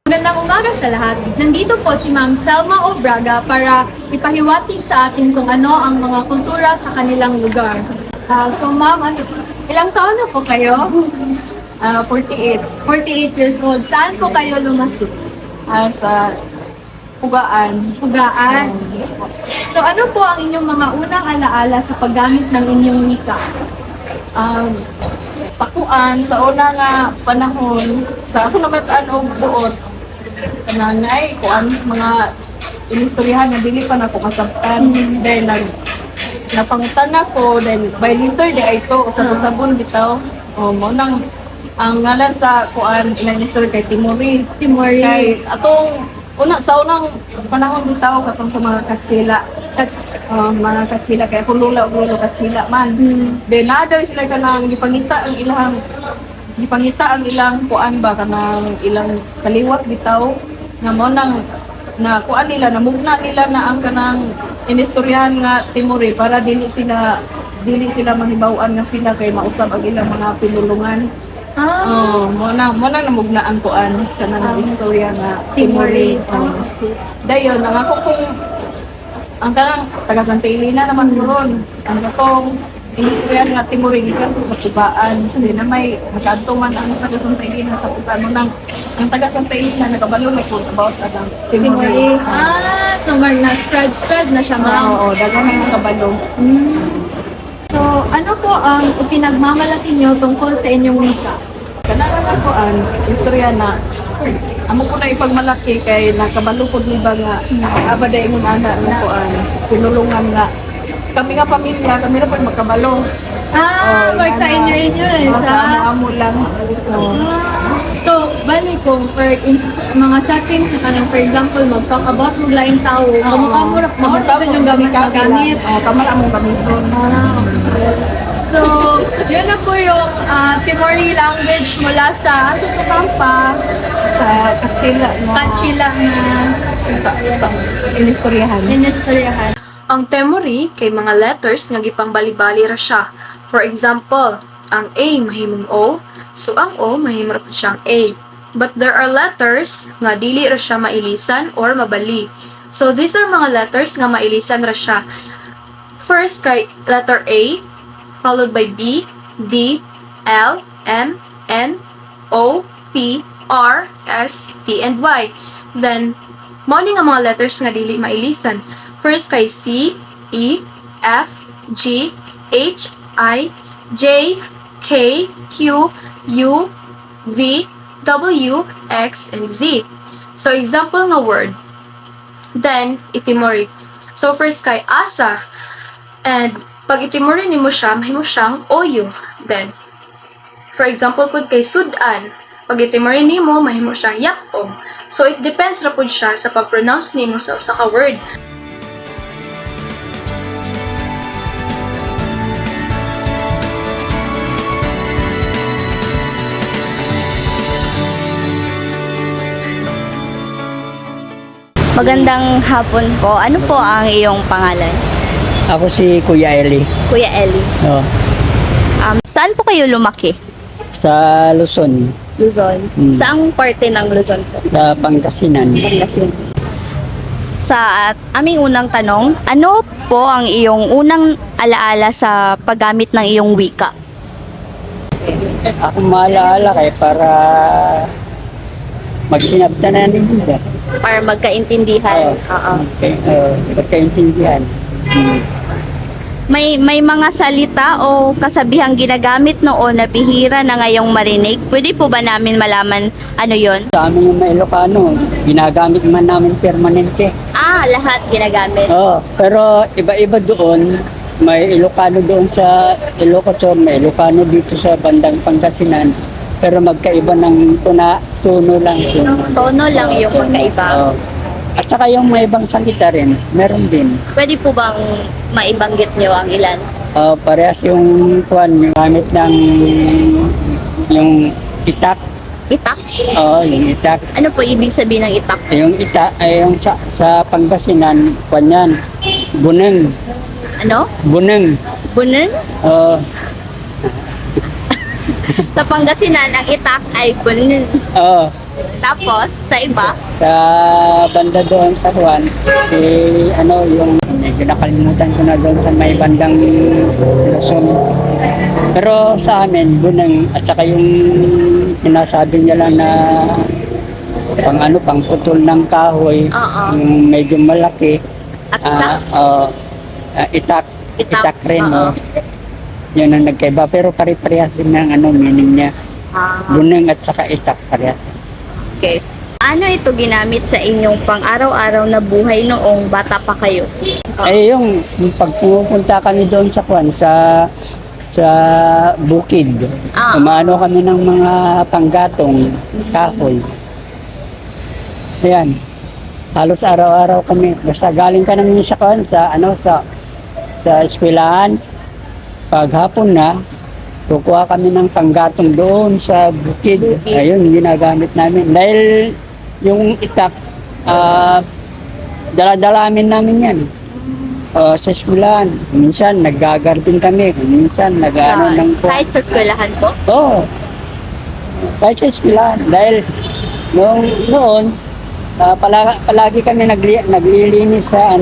Magandang umaga sa lahat. Nandito po si Ma'am Thelma Obraga para ipahiwatig sa atin kung ano ang mga kultura sa kanilang lugar. So Ma'am, ilang taon na po kayo? 48. 48 years old. Saan po kayo lumaki? Sa Pugaan. Pugaan. So ano po ang inyong mga unang alaala sa paggamit ng inyong wika? Sa kuan, sa una nga panahon, sa ako nabataan og buot, kanangay, kuan, mga inistoryahan na dili pa na ko kasabtan. Dahil napangutan ako, dahil by liter di ay ito, sa sabon bitaw. Mo nang ang ngalan sa kuan, ilang istorya kay Timori. Timori. Kay atong sa unang panahon bitaw katong sa mga katsila. Mga katsila kaya kung lula o lulo katsila man. Then nadaw sila kanang gipangita ang ilang kuan ba kanang ilang kaliwat bitaw nga mo nang na kuan nila namugna nila na ang kanang inistoryahan nga Timori para dili sila mahibaw-an nga sila kay mausab ang ilang mga pinulungan. Mo nang namugna ang kuan kanang istorya nga Timori. Dayon nang ako kung ang kanang taga Santa Elena naman ron. Ang katong inistorya nga Timori gikan ko sa Pugaan. Hindi na may nakaadto man ang taga Santa Elena sa Pugaan. Mo nang ang taga Santa Elena nagabalo na po about ang Timori. So na spread na siya, Ma'am. Oo, dagan na nakabalo. So ano po ang ipinagmamalaki nyo tungkol sa inyong wika? Kanang ako ang istorya na amo ko na ipagmalaki kay nakabalo pod ni ba nga abaday mo ana nga kuan pinulungan nga kami nga pamilya kami ra pod makabalo. Like sa inyo rin siya. Sa amo lang. So, bali kung mga settings na kanang for example, mag-talk about ng laing tao, kamukha mo yung gamit. Kamala mong gamiton. So, yun na po yung Timori language mula sa Pampa, Sa Katsila. Kachila na Sa inistoryahan. inistoryahan. Ang Timori kay mga letters nga gipangbali-bali ra siya. For example, ang A mahimong O, so ang O mahimo ra pud siyang A. But there are letters nga dili ra siya mailisan or mabali. So these are mga letters nga mailisan ra siya. First kay letter A, followed by B, D, L, M, N, O, P, R, S, T, and Y. Then, mao ni nga mga letters nga dili mailisan. First kay C, E, F, G, H, I, J, K, Q, U, V, W, X, and Z. So, example nga word. Then, itimori. So, first kay asa. And, pag itimori nimo siya, mahimo siyang oyo. Then, for example, pud kay sudan. Pag itimori nimo, mahimo siyang yapom. So, it depends ra pud siya sa pag-pronounce nimo sa usa ka word. Magandang hapon po. Ano po ang iyong pangalan? Ako si Kuya Eli. Kuya Eli. Oh, Saan po kayo lumaki? sa Luzon, Luzon. Saang parte ng Luzon po? sa Pangasinan. Pangasinan. Sa aming unang tanong, ano po ang iyong unang alaala sa paggamit ng iyong wika? Ako maalaala kay para magsinabtanan nila. Para magkaintindihan. Oo. Magkaintindihan. May mga salita o kasabihang ginagamit noon na bihira na ngayong marinig. Pwede po ba namin malaman ano yon? Sa amin yung mga Ilocano, ginagamit man namin permanente. Lahat ginagamit. Pero iba-iba doon. May Ilocano doon sa Ilocos, may Ilocano dito sa bandang Pangasinan. pero magkaiba ng tono lang. Tono lang yung magkaiba. Oo. At saka yung may ibang salita rin, meron din. Pwede po bang maibanggit nyo ang ilan? Parehas yung yung gamit ng yung itak. Itak? Oo, yung itak. Ano po ibig sabihin ng itak? Yung itak ay yung sa Pangasinan, yan, buneng. Ano? Buneng. Bunen? Oo. Sa Pangasinan, ang itak ay bunen. Oo. Tapos, sa iba, Sa banda doon sa Juan, yung medyo nakalimutan ko na doon sa may bandang Luzon. Pero sa amin, buneng, at saka yung sinasabi nila na pang putol ng kahoy, Oo. yung medyo malaki, aksa, itak, Itak, itak rin. oo. Yun ang nagkaiba, pero pare-parehas din ng meaning niya. Ah, Buneng at saka itak parehas. okay. Ano ito ginamit sa inyong pang-araw-araw na buhay noong bata pa kayo? Yung pag pumupunta kami doon sa Juan, sa bukid, Ah. umano kami ng mga panggatong kahoy. Ayan. Halos araw-araw kami. Basta galing ka namin sa Juan, sa eskwelahan. Pag hapon na, kukuha kami ng panggatong doon sa bukid. Bukid. Ayun, ginagamit namin. Dahil yung itak, dala-dalamin namin yan. Sa eskwelahan. Minsan nag-garden kami. Minsan nag-ano ng... Kahit sa eskwelahan po? Oo. Kahit sa eskwelahan. Dahil noon, palagi kami naglilinis sa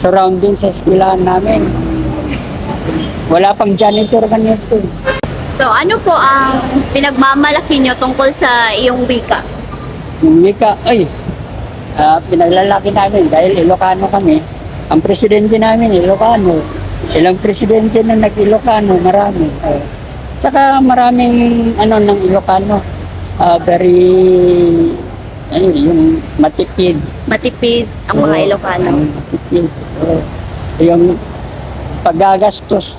surrounding sa eskwelahan namin. Wala pang janitor ganito. So, ano po ang pinagmamalaki nyo tungkol sa iyong wika? Yung wika, pinaglalaki namin dahil Ilocano kami. Ang presidente namin, Ilocano. Ilang presidente na nag-Ilocano, marami. Saka maraming ng Ilocano. Yung matipid. Matipid ang mga Ilocano. Matipid. Yung paggagastos.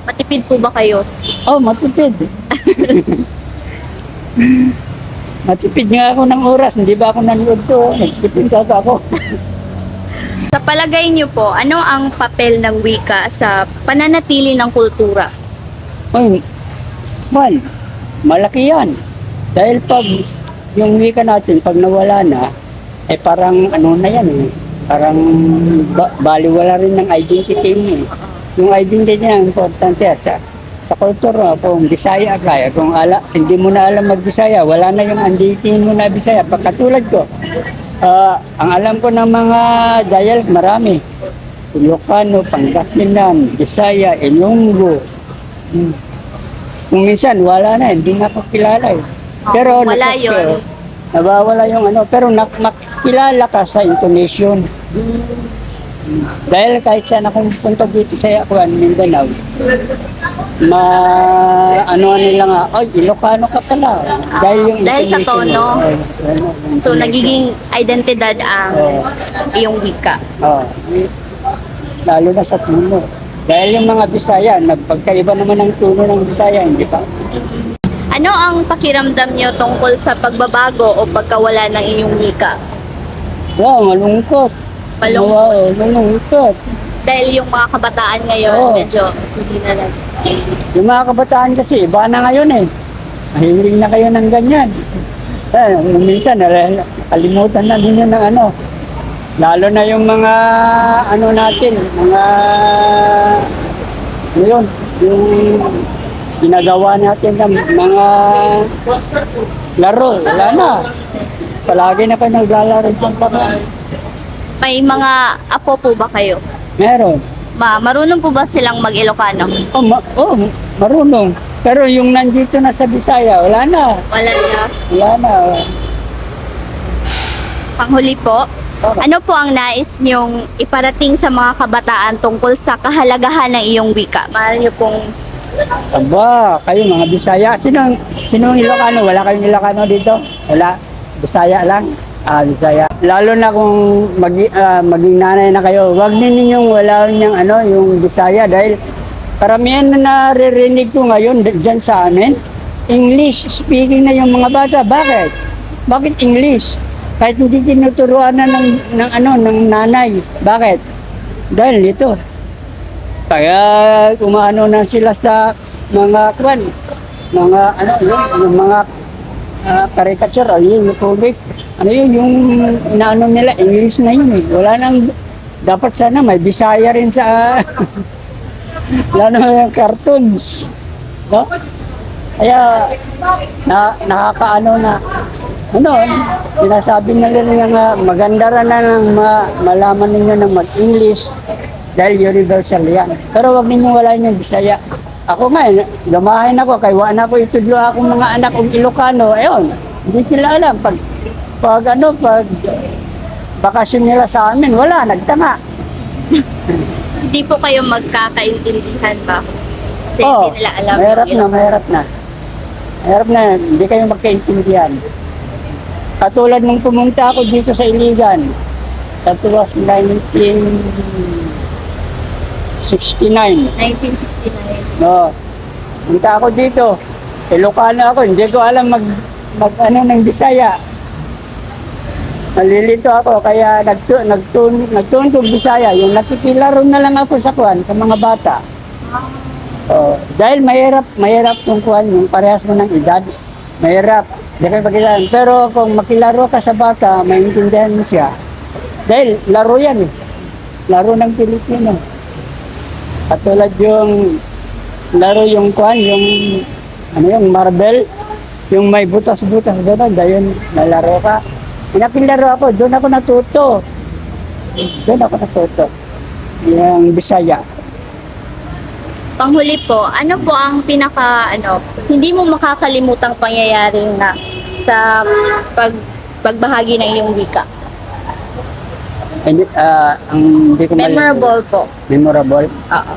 Matipid po ba kayo? Matipid. Matipid nga ako ng oras, hindi ba ako nanood ko? Nagtipid ako. Sa palagay nyo po, ano ang papel ng wika sa pananatili ng kultura? Malaki yan. Dahil pag yung wika natin, pag nawala na, parang na yan parang baliwala rin ng identity mo. Yung identity niya, importante at sa kultura, kung Bisaya ka, kung hindi mo na alam mag-Bisaya, wala na yung identity mo na Bisaya. Pagkatulad ko, ang alam ko ng mga dialect, marami. Ilocano, Pangasinan, Bisaya, Ilonggo. Kung minsan, wala na, hindi na ako kilala. Pero wala yun. Nawawala yung pero makilala ka sa intonation. Dahil kahit saan akong punta dito sa Mindanao, nila nga, Ilocano ka pala. Dahil sa intonation tono. mo. So, nagiging identidad ang iyong wika. Lalo na sa tono. Dahil yung mga Bisaya, nagpagkaiba naman ng tono ng Bisaya, hindi ba? Ano ang pakiramdam nyo tungkol sa pagbabago o pagkawala ng inyong wika? Malungkot. Malungkot. Dahil yung mga kabataan ngayon, Oo. medyo hindi na lang. Yung mga kabataan kasi, iba na ngayon Mahilig na kayo ng ganyan. Minsan, kalimutan na ninyo ng Lalo na yung mga, natin, yung ginagawa natin ng mga laro. Wala na. Palagi na kayo naglalaro dyan pa. May mga apo po ba kayo? Meron. Marunong po ba silang mag-Ilocano? Marunong. Pero yung nandito na sa Bisaya, wala na. Wala na. Wala na. Panghuli po, ano po ang nais niyong iparating sa mga kabataan tungkol sa kahalagahan ng iyong wika? Mahal niyo pong Kayo mga Bisaya. Sinong Ilocano? Wala kayong Ilocano dito? Wala. Bisaya lang. Bisaya. Lalo na kung maging nanay na kayo, wag ninyong wala niyang yung Bisaya dahil karamihan na naririnig ko ngayon dyan sa amin, English speaking na yung mga bata. Bakit? Bakit English? Kahit hindi tinuturuan na ng nanay. Bakit? Dahil ito. Kaya umaano na sila sa mga yung mga caricature o yung comics. Ano yun, yung inaano nila, English na yun eh. Wala nang, dapat sana may Bisaya rin sa, lalo na yung cartoons. No? Kaya, nakakaano na, sinasabi na nila nga, maganda rin na nang malaman ninyo na mag-English dahil universal yan. Pero wag ninyo walain yung Bisaya. Ako nga, gamahin ako, kaya wala na ako itudlo akong mga anak kong Ilocano. Ayun, hindi sila alam. Pag bakasyon nila sa amin, wala, nagtanga. Hindi po kayo magkakaintindihan ba? Kasi Oo, hindi nila alam. mahirap yung na, mahirap na. Mahirap na, hindi kayo magkaintindihan. Katulad nung pumunta ako dito sa Iligan, that was 1969. 1969. No. Punta ako dito. Ilocano ako, hindi ko alam mag ng Bisaya. Nalilito ako kaya nagtuntog Bisaya. Yung nakikilaro na lang ako sa kuwan sa mga bata. Dahil mahirap yung kuwan, yung parehas mo ng edad. Mahirap. Hindi kayo magkailan. Pero kung makilaro ka sa bata, maintindihan mo siya. Dahil laro yan eh. Laro ng Pilipino. Katulad yung laro yung kuwan, yung marble, yung may butas-butas doon, dahil nalaro ka. Pinapilaro ako, doon ako natuto. Yung Bisaya. Panghuli po, ano po ang hindi mo makakalimutang pangyayari na sa pagbahagi ng iyong wika? Ang hindi ko Memorable po. Memorable? Oo.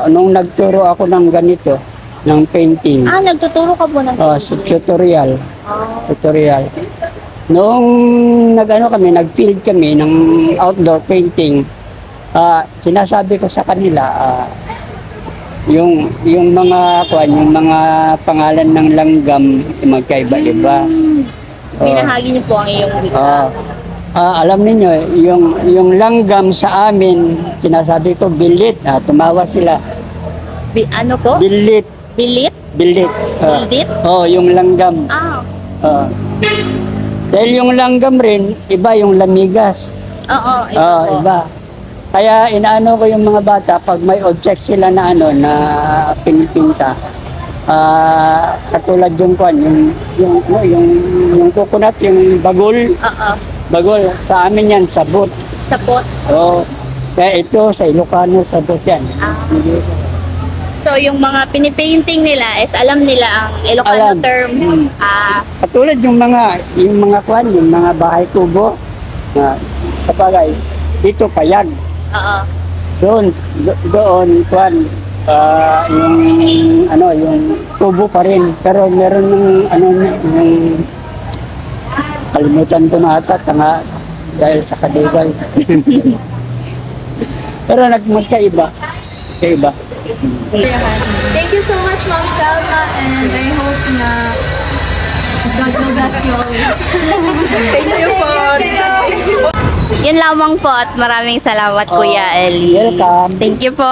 Nung nagturo ako ng ganito, ng painting. Nagtuturo ka po ng Tutorial. Tutorial. Noong nag-field kami ng outdoor painting, sinasabi ko sa kanila, yung mga pangalan ng langgam magkaiba-iba. Binahagi niyo po ang iyong wika. Alam niyo yung langgam sa amin, sinasabi ko bilit. Tumawa sila. Ano po? Bilit. Bilit? Bilit. Bilit? Yung langgam. Dahil yung langgam rin, iba yung lamigas. Oo, iba po. Iba. Kaya inaano ko yung mga bata pag may object sila na na pinipinta. Katulad yung coconut, yung bagol. Oo. Bagol, sa amin yan, sabot. Sapot. Kaya ito, sa Ilocano, sabot yan. So, yung mga pinipainting nila is alam nila ang Ilocano Alam. term. Katulad yung mga bahay kubo, kapagay, dito payag. Oo. Doon, yung kubo pa rin. Pero meron yung kalimutan ko na ata, dahil sa kadigay. Pero magkaiba. Kaiba. Thank you so much, Ma'am Selma, and I hope na God will bless you always. Thank you po. Yun lamang po at maraming salamat Kuya Eli. Welcome. Thank you po.